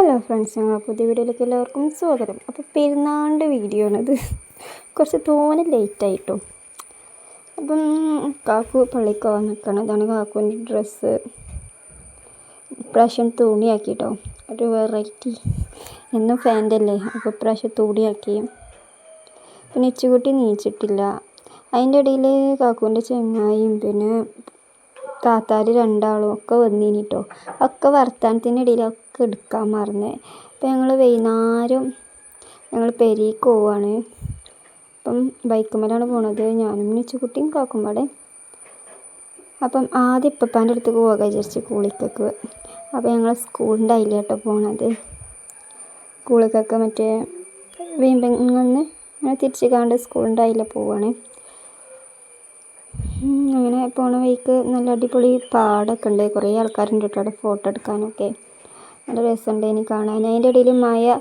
Hello friends, ഞങ്ങൾ പുതിയ വീഡിയോയിലേക്ക് എല്ലാവർക്കും സ്വാഗതം. അപ്പോൾ പെരുന്നാളിൻ്റെ വീഡിയോ ആണിത്. കുറച്ച് തോനെ ലേറ്റായിട്ടോ. അപ്പം കാക്കു പള്ളിക്ക് പോകാൻ നിൽക്കണം. അതാണ് കാക്കുവിൻ്റെ ഡ്രസ്സ്. ഇപ്രാവശ്യം തുണിയാക്കിട്ടോ, ഒരു വെറൈറ്റി. എന്നും ഫാൻ്റെ അല്ലേ, അപ്പോൾ ഇപ്രാവശ്യം തുണിയാക്കി. പിന്നെ ഇച്ചുകുട്ടി നീച്ചിട്ടില്ല. അതിൻ്റെ ഇടയിൽ കാക്കുവിൻ്റെ ചെങ്ങായിയും പിന്നെ താത്താർ രണ്ടാളും ഒക്കെ വന്നിട്ടോ. ഒക്കെ വർത്താനത്തിൻ്റെ ഇടയിലൊക്കെ എടുക്കാൻ മറന്നേ. അപ്പം ഞങ്ങൾ വൈകുന്നേരം പെരീക്ക് പോവാണ്. അപ്പം ബൈക്കുമ്മലാണ് പോണത്, ഞാനും നിച്ചുകുട്ടിയും കാക്കുമ്പാടെ. അപ്പം ആദ്യം ഇപ്പപ്പാൻ്റെ അടുത്ത് പോകാൻ വിചാരിച്ച് കൂളിക്കൊക്കെ. അപ്പോൾ ഞങ്ങൾ സ്കൂളിൻ്റെ അതിലേട്ടോ പോണത്. കൂളിക്കൊക്കെ മറ്റേ വീമ്പെന്ന് അങ്ങനെ തിരിച്ച് കാണ്ട് സ്കൂളിൻ്റെ അതിലെ പോവാണ്. അങ്ങനെ പോണ വഴിക്ക് നല്ല അടിപൊളി പാടമൊക്കെ ഉണ്ട്. കുറേ ആൾക്കാരുണ്ട് കേട്ടോ അവിടെ ഫോട്ടോ എടുക്കാനൊക്കെ. നല്ല രസമുണ്ട് ഇനി കാണാൻ. അതിൻ്റെ ഇടയിൽ മഴ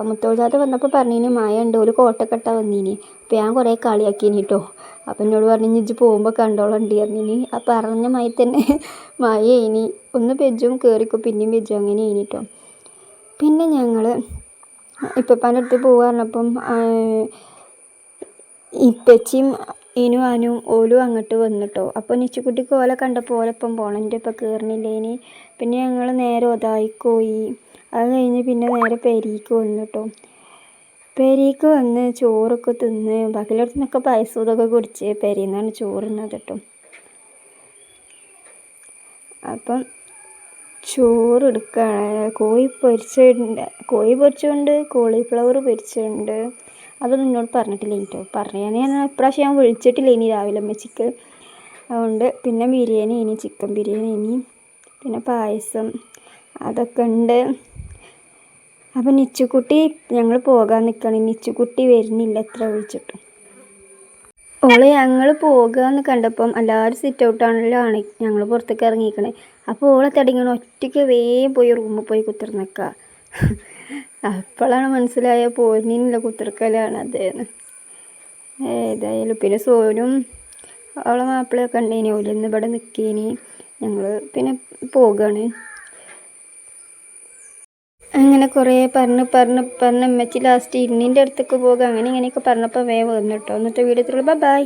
മുത്തോജാത വന്നപ്പോൾ പറഞ്ഞിന് മഴ ഉണ്ട്, ഒരു കോട്ടൊക്കെ ഇട്ടാൽ വന്നിനി. അപ്പോൾ ഞാൻ കുറേ കളിയാക്കിനി കേട്ടോ. അപ്പം എന്നോട് പറഞ്ഞു ഇജ്ജ് പോകുമ്പോൾ കണ്ടോളുണ്ട് പറഞ്ഞിനി. ആ പറഞ്ഞ മഴ തന്നെ മഴ ഇനി ഒന്ന് പെജ്ജും കയറിക്കും പിന്നെയും പെജ്ജും അങ്ങനെ ഇനി കേട്ടോ. പിന്നെ ഞങ്ങൾ ഇപ്പപ്പാൻ്റെ അടുത്ത് പോവുക പറഞ്ഞപ്പം ഇപ്പച്ചിയും അനു ഓലും അങ്ങോട്ട് വന്നിട്ടോ. അപ്പോൾ നിച്ചുകുട്ടിക്ക് ഓലെ കണ്ടപ്പോൾ ഓലപ്പം പോകണം, എൻ്റെ ഇപ്പം കയറണില്ലേനി. പിന്നെ ഞങ്ങൾ നേരെ ഒതായിക്ക് പോയി. അത് കഴിഞ്ഞ് പിന്നെ നേരെ പെരീക്ക് വന്നു കേട്ടോ. പെരീക്ക് വന്ന് ചോറൊക്കെ തിന്ന് ബാക്കിയുള്ളടത്തു നിന്നൊക്കെ പായസം ഇതൊക്കെ കുടിച്ച് പെരീന്നാണ് ചോറുന്നത് കേട്ടോ. അപ്പം ചോറെടുക്കുകയാണ്. കോഴി പൊരിച്ചുകൊണ്ട് കോളിഫ്ലവർ പൊരിച്ചുകൊണ്ട് അതൊന്നും എന്നോട് പറഞ്ഞിട്ടില്ല കേട്ടോ. ഞാൻ ഇപ്രാവശ്യം ഞാൻ വിളിച്ചിട്ടില്ല ഇനി രാവിലെ അമ്മച്ചിക്ക്. അതുകൊണ്ട് പിന്നെ ബിരിയാണി ഇനി ചിക്കൻ ബിരിയാണി ഇനി പിന്നെ പായസം അതൊക്കെ ഉണ്ട്. അപ്പം നിച്ചുകുട്ടി ഞങ്ങൾ പോകാൻ നിൽക്കണം. നിച്ചുകുട്ടി വരുന്നില്ല എത്ര വിളിച്ചിട്ടും. ഓള് ഞങ്ങൾ പോകുകയെന്ന് കണ്ടപ്പം എല്ലാവരും സിറ്റ് ഔട്ടാണല്ലാണ് ഞങ്ങൾ പുറത്തേക്ക് ഇറങ്ങിയിരിക്കണേ. അപ്പോൾ ഓളെ തടിങ്ങനെ ഒറ്റയ്ക്ക് വേഗം പോയി റൂമിൽ പോയി കുത്തിർന്നേക്കുക. അപ്പോഴാണ് മനസ്സിലായ പോരിനില്ല കുത്തിർക്കലാണ് അതേന്ന്. ഏതായാലും പിന്നെ സോനും അവളെ മാപ്പിളയൊക്കെ ഉണ്ടേനി. ഓലിന്ന് ഇവിടെ നിൽക്കേനി. ഞങ്ങൾ പിന്നെ പോകുകയാണ്. അങ്ങനെ കുറേ പറഞ്ഞ് അമ്മച്ചി ലാസ്റ്റ് ഇന്നിൻ്റെ അടുത്തേക്ക് പോകുക അങ്ങനെ ഇങ്ങനെയൊക്കെ പറഞ്ഞപ്പോൾ വേഗം വന്നു കേട്ടോ. എന്നിട്ട് വീഡിയോ ബൈ.